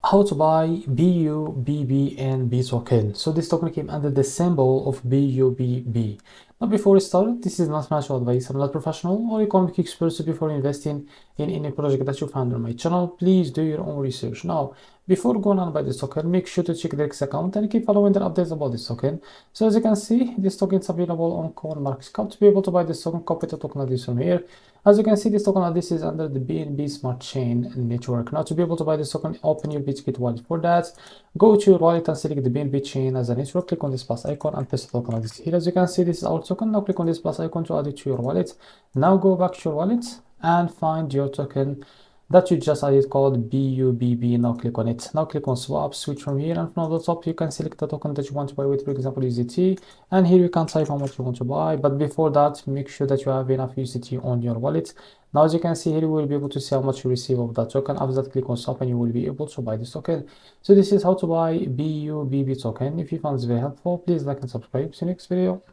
how to buy bubbnb token. So this token came under the symbol of bubb. Now before we start, this is not financial advice. I'm not professional or economic expert. So before investing in any project that you find on my channel, please do your own research. Now before going on by this token, make sure to check the X account and keep following the updates about this token. So as you can see, this token is available on CoinMarketCap. To be able to buy this token, copy the token like this from here. As you can see, this token like this is under the BNB Smart Chain network. Now to be able to buy this token, open your Bitget wallet. For that, go to your wallet and select the BNB chain as a network. Click on this plus icon and paste the token like this. Here, as you can see, this is our token. Now click on this plus icon to add it to your wallet. Now go back to your wallet and find your token that you just added called bubb. Now click on it. Now click on swap, switch from here, and from the top you can select the token that you want to buy with, for example USDT, and here you can type how much you want to buy. But before that, make sure that you have enough USDT on your wallet. Now as you can see here, you will be able to see how much you receive of that token. After that, click on swap and you will be able to buy this token. So this is how to buy bubb token. If you found this very helpful, please like and subscribe. See you next video.